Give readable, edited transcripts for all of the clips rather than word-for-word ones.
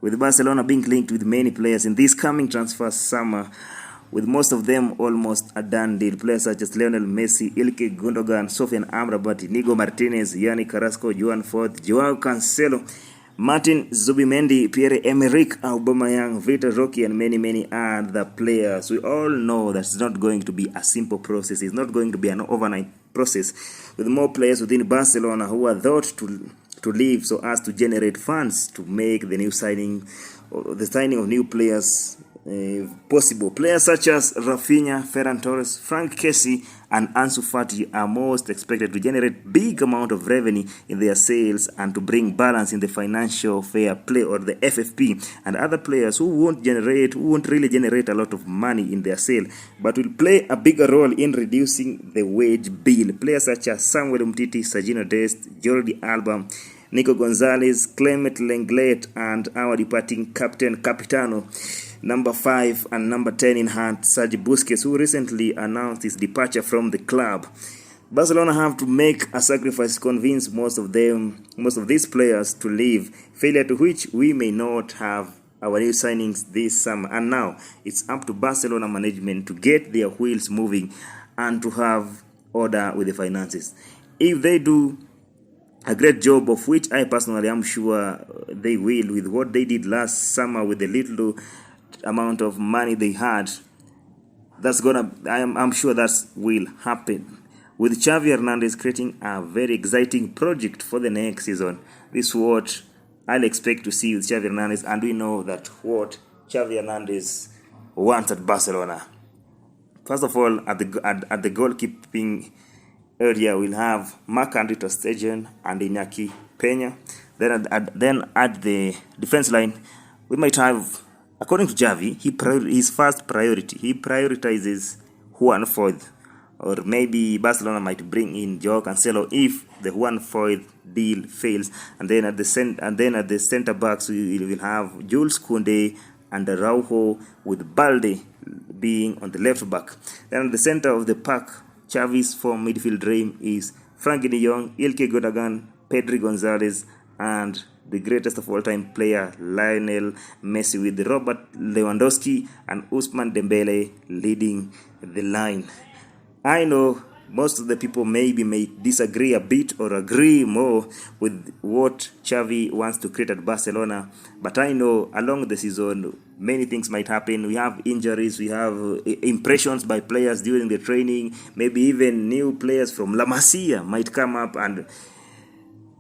with Barcelona being linked with many players in this coming transfer summer, with most of them almost a done deal. Players such as Lionel Messi, Ilkay Gundogan, Sofian Amrabat, Inigo Martinez, Yannick Carrasco, Joan Fort, Joao Cancelo, Martin Zubimendi, Pierre-Emerick Aubameyang, Vitor Roque, and many other players. We all know that it's not going to be a simple process. It's not going to be an overnight process, with more players within Barcelona who are thought to leave so as to generate funds to make the new signing, or the signing of new players possible. Players such as Rafinha, Ferran Torres, Frank Kessie, and Ansu Fati are most expected to generate big amount of revenue in their sales and to bring balance in the financial fair play, or the FFP. And other players who won't really generate a lot of money in their sale, but will play a bigger role in reducing the wage bill. Players such as Samuel Umtiti, Sergino Dest, Jordi Alba, Nico Gonzalez, Clement Lenglet, and our departing Capitano, number 5 and number 10 in hand, Sergio Busquets, who recently announced his departure from the club. Barcelona have to make a sacrifice to convince most of these players to leave, failure to which we may not have our new signings this summer. And now it's up to Barcelona management to get their wheels moving and to have order with the finances. If they do a great job, of which I personally am sure they will, with what they did last summer with the little amount of money they had, I'm sure that will happen. With Xavi Hernandez creating a very exciting project for the next season. This is what I'll expect to see with Xavi Hernandez, and we know that what Xavi Hernandez wants at Barcelona. First of all, at the goalkeeping area, we'll have Marc-Andre ter Stegen and Iñaki Peña. Then at the defense line, we might have, according to Xavi, his first priority, he prioritizes Juan Foyth, or maybe Barcelona might bring in Joao Cancelo if the Juan Foyth deal fails. And then at the center backs, we will have Jules Koundé and Araujo, with Balde being on the left back. Then at the center of the pack, Xavi's form midfield dream is Frankie de Jong, Ilkay Gundogan, Pedri Gonzalez, and the greatest of all-time player, Lionel Messi, with Robert Lewandowski and Ousmane Dembele leading the line. I know most of the people may disagree a bit or agree more with what Xavi wants to create at Barcelona, but I know along the season many things might happen. We have injuries, we have impressions by players during the training, maybe even new players from La Masia might come up, and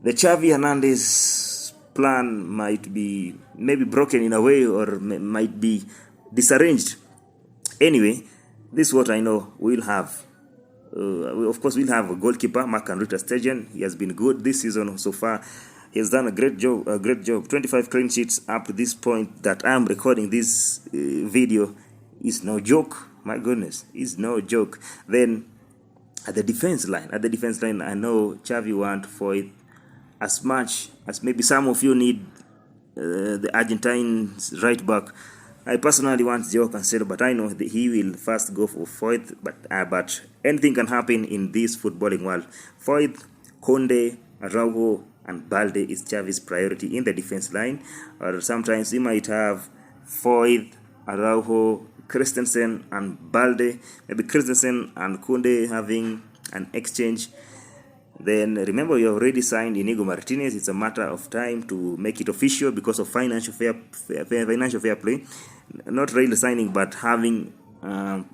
the Xavi Hernandez plan might be maybe broken in a way, or might be disarranged. Anyway, this is what I know we'll have. Of course, we'll have a goalkeeper, Marc-Andre ter Stegen. He has been good this season so far. He has done a great job. 25 clean sheets up to this point that I am recording this video is no joke. My goodness, is no joke. Then at the defense line, I know Xavi want for it as much as maybe some of you need the Argentine's right back. I personally want Joao Cancelo, but I know that he will first go for Foyth. But anything can happen in this footballing world. Foyth, Koundé, Araujo, and Balde is Xavi's priority in the defense line. Or sometimes he might have Foyth, Araujo, Christensen, and Balde. Maybe Christensen and Koundé having an exchange. Then remember, you already signed Inigo Martinez. It's a matter of time to make it official because of financial fair play. Not really signing, but having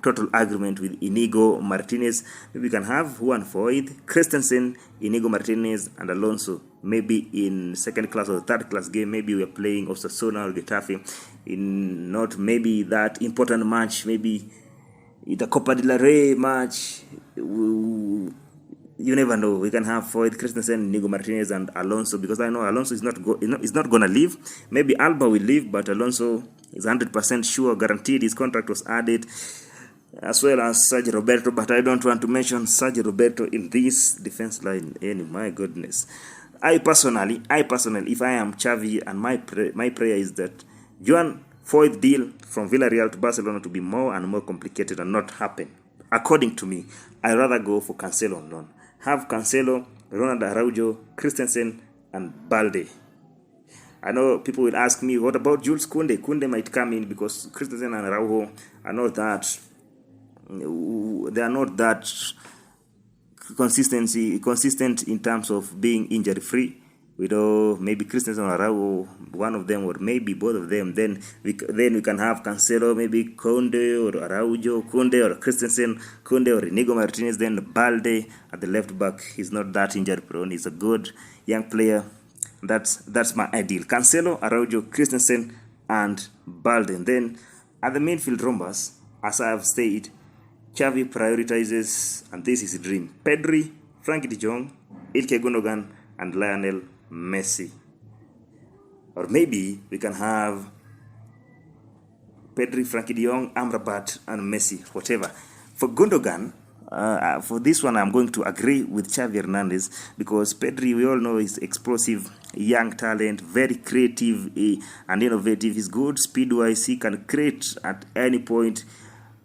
total agreement with Inigo Martinez. Maybe you can have Juan Foyth, Christensen, Inigo Martinez, and Alonso. Maybe in second class or third class game, maybe we are playing Osasuna or Getafe. In not maybe that important match, maybe it's a Copa del Rey match. You never know. We can have Foyth, Christensen, Inigo Martinez, and Alonso, because I know Alonso is not going to leave. Maybe Alba will leave, but Alonso is 100% sure, guaranteed. His contract was added, as well as Sergio Roberto. But I don't want to mention Sergio Roberto in this defense line. My goodness. I personally, if I am Xavi, and my prayer is that Joan Foyth deal from Villarreal to Barcelona to be more and more complicated and not happen. According to me, I'd rather go for Cancelo on loan. Have Cancelo, Ronald Araujo, Christensen, and Balde. I know people will ask me, what about Jules Kounde? Kounde might come in because Christensen and Araujo are not that. They are not that consistent in terms of being injury free. We know maybe Christensen or Araujo, one of them, or maybe both of them. Then we can have Cancelo, maybe Kounde or Araujo, Kounde or Christensen, Kounde or Inigo Martinez. Then Balde at the left back. He's not that injury prone. He's a good young player. That's my ideal. Cancelo, Araujo, Christensen, and Balde. And then at the midfield rhombus, as I have said, Xavi prioritizes, and this is a dream, Pedri, Frankie de Jong, Ilkay Gundogan, and Lionel Messi. Or maybe we can have Pedri, Frankie de Jong, Amrabat, and Messi, whatever. For Gundogan, for this one, I'm going to agree with Xavi Hernandez because Pedri, we all know, is explosive, young talent, very creative and innovative. He's good speed-wise. He can create at any point.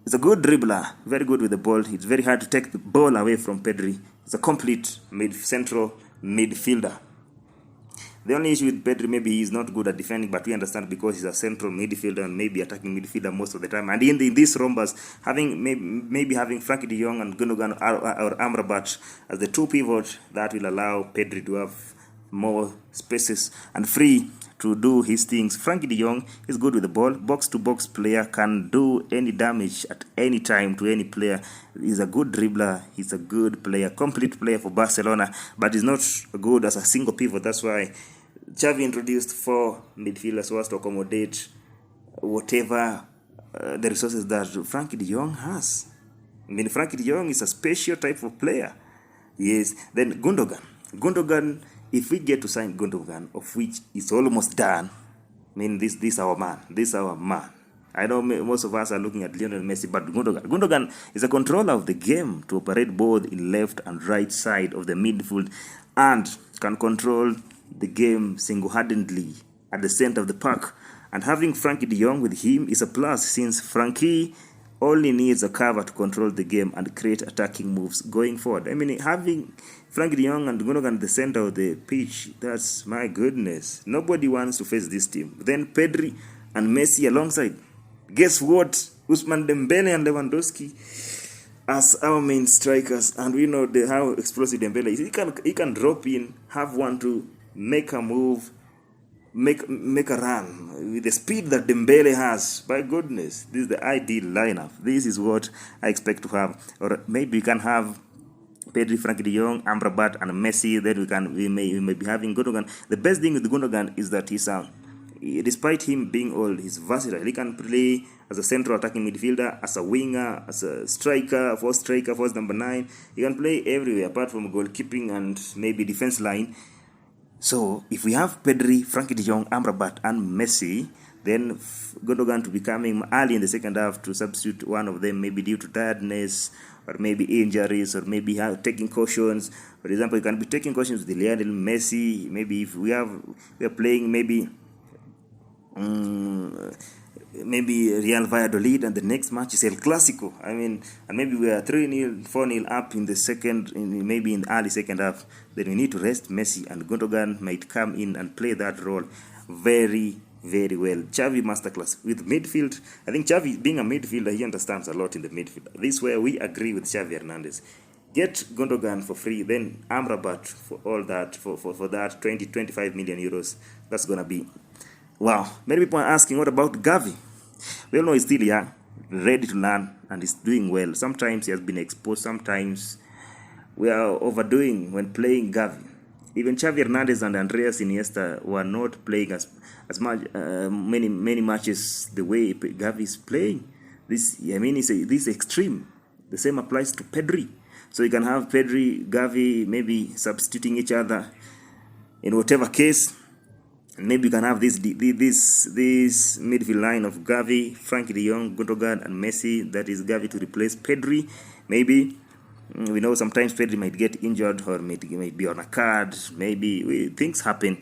He's a good dribbler, very good with the ball. It's very hard to take the ball away from Pedri. He's a complete central midfielder. The only issue with Pedri, maybe he's not good at defending, but we understand because he's a central midfielder and maybe attacking midfielder most of the time. And in this rhombus, maybe having Frankie de Jong and Gundogan or Amrabat as the two pivots, that will allow Pedri to have more spaces and free to do his things. Frankie de Jong is good with the ball, box-to-box player, can do any damage at any time to any player. He's a good dribbler, he's a good player, complete player for Barcelona, but he's not good as a single pivot. That's why Xavi introduced 4 midfielders so as to accommodate whatever the resources that Frankie de Jong has. I mean, Frankie de Jong is a special type of player. Yes. Then Gundogan, if we get to sign Gundogan, of which is almost done, I mean, this our man. I know most of us are looking at Lionel Messi, but Gundogan is a controller of the game to operate both in left and right side of the midfield and can control the game single-handedly at the center of the park. And having Frankie de Jong with him is a plus, since Frankie only needs a cover to control the game and create attacking moves going forward. I mean, having Frankie de Jong and Gundogan at the center of the pitch, that's, my goodness. Nobody wants to face this team. Then Pedri and Messi alongside. Guess what? Ousmane Dembele and Lewandowski as our main strikers. And we know how explosive Dembele is. He can drop in, have one to make a move, make a run with the speed that Dembele has. By goodness, this is the ideal lineup. This is what I expect to have. Or maybe we can have Pedri, Frankie de Jong, Amrabat, and Messi. Then we may be having Gundogan. The best thing with Gundogan is that he's despite him being old, he's versatile. He can play as a central attacking midfielder, as a winger, as a striker, first number 9. He can play everywhere apart from goalkeeping and maybe defense line. So if we have Pedri, Frankie de Jong, Amrabat, and Messi, then Gundogan to be coming early in the second half to substitute one of them, maybe due to tiredness or maybe injuries or maybe taking cautions. For example, you can be taking cautions with Lionel Messi. Maybe if we are playing maybe Real Valladolid and the next match is El Clasico. I mean, and maybe we are 3-0, 4-0 up in the maybe in the early second half. Then we need to rest Messi, and Gundogan might come in and play that role very, very well. Xavi masterclass with midfield. I think Xavi, being a midfielder, he understands a lot in the midfield. This is where we agree with Xavi Hernandez. Get Gundogan for free, then Amrabat for all that, for that 20-25 million euros. That's gonna be wow. Many people are asking, what about Xavi? We all know he's still young, ready to learn, and he's doing well. Sometimes he has been exposed, sometimes we are overdoing when playing Xavi. Even Xavi Hernandez and Andreas Iniesta were not playing as much many matches the way Xavi is playing. This is extreme. The same applies to Pedri. So you can have Pedri, Xavi, maybe substituting each other in whatever case. Maybe you can have this midfield line of Xavi, Frankie de Jong, Gundogan, and Messi. That is Xavi to replace Pedri. Maybe we know sometimes Pedri might get injured or might be on a card. Maybe things happen.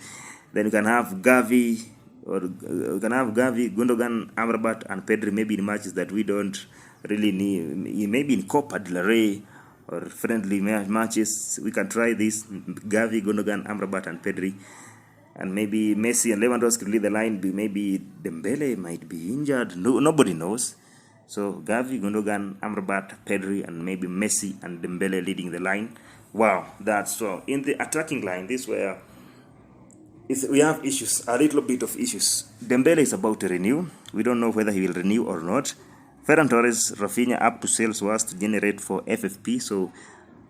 Then you can have Xavi, Gundogan, Amrabat, and Pedri. Maybe in matches that we don't really need. Maybe in Copa del Rey or friendly matches, we can try this: Xavi, Gundogan, Amrabat, and Pedri. and maybe Messi and Lewandowski will lead the line. Maybe Dembele might be injured. No, nobody knows. So Xavi, Gundogan, Amrabat, Pedri, and maybe Messi and Dembele leading the line. Wow, that's so. In the attacking line, this where we have issues, a little bit of issues. Dembele is about to renew. We don't know whether he will renew or not. Ferran Torres, Rafinha up to sales was to generate for FFP, so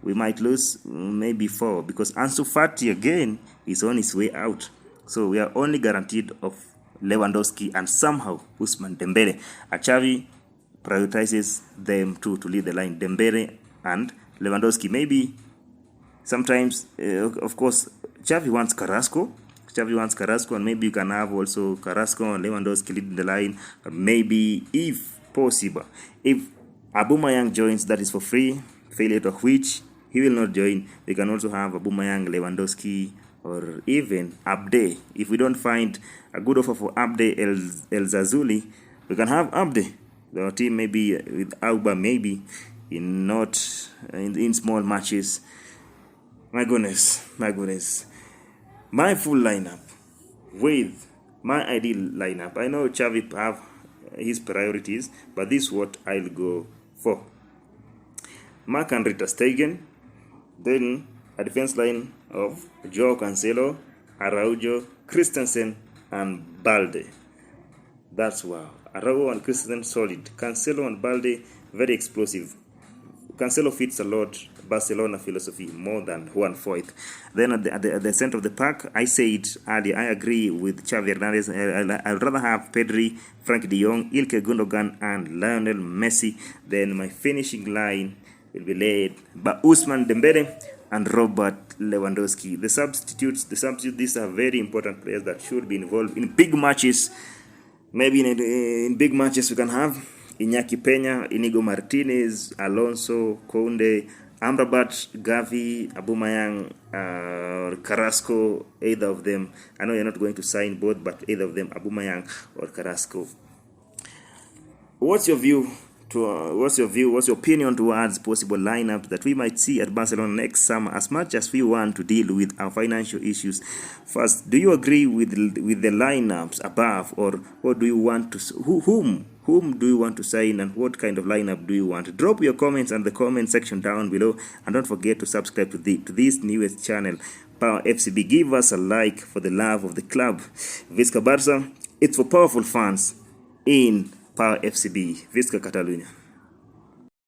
we might lose maybe 4 because Ansu Fati again is on his way out. So we are only guaranteed of Lewandowski and somehow Ousmane Dembele. Xavi prioritizes them two to lead the line, Dembele and Lewandowski. Maybe sometimes, of course, Xavi wants Carrasco, and maybe you can have also Carrasco and Lewandowski leading the line. But maybe, if possible, if Aubameyang joins, that is for free, failure of which he will not join, we can also have Aubameyang, Lewandowski, or even Abde. If we don't find a good offer for Abde El Zazuli, we can have Abde. The team maybe with Auba, maybe in small matches. My goodness. My full lineup with my ideal lineup. I know Xavi have his priorities, but this is what I'll go for. Marc-Andre Ter Stegen, then a defense line of Joao Cancelo, Araujo, Christensen, and Balde. That's wow. Araujo and Christensen solid. Cancelo and Balde very explosive. Cancelo fits a lot Barcelona philosophy more than Juan Foyth. Then at the center of the pack, I said earlier, I agree with Xavi Hernandez. I'd rather have Pedri, Frank de Jong, Ilkay Gundogan, and Lionel Messi. Then my finishing line will be led by Ousmane Dembele and Robert Lewandowski. The substitutes, these are very important players that should be involved in big matches. Maybe in big matches we can have Iñaki Peña, Inigo Martinez, Alonso, Kounde, Amrabat, Xavi, Aubameyang, Carrasco, either of them. I know you're not going to sign both, but either of them, Aubameyang or Carrasco. What's your view? What's your opinion towards possible lineup that we might see at Barcelona next summer? As much as we want to deal with our financial issues, first, do you agree with the lineups above, or what do you want to whom do you want to sign, and what kind of lineup do you want? Drop your comments in the comment section down below, and don't forget to subscribe to this newest channel, Power FCB. Give us a like for the love of the club. Visca Barca, it's for powerful fans in Power FCB. Visca Catalunya.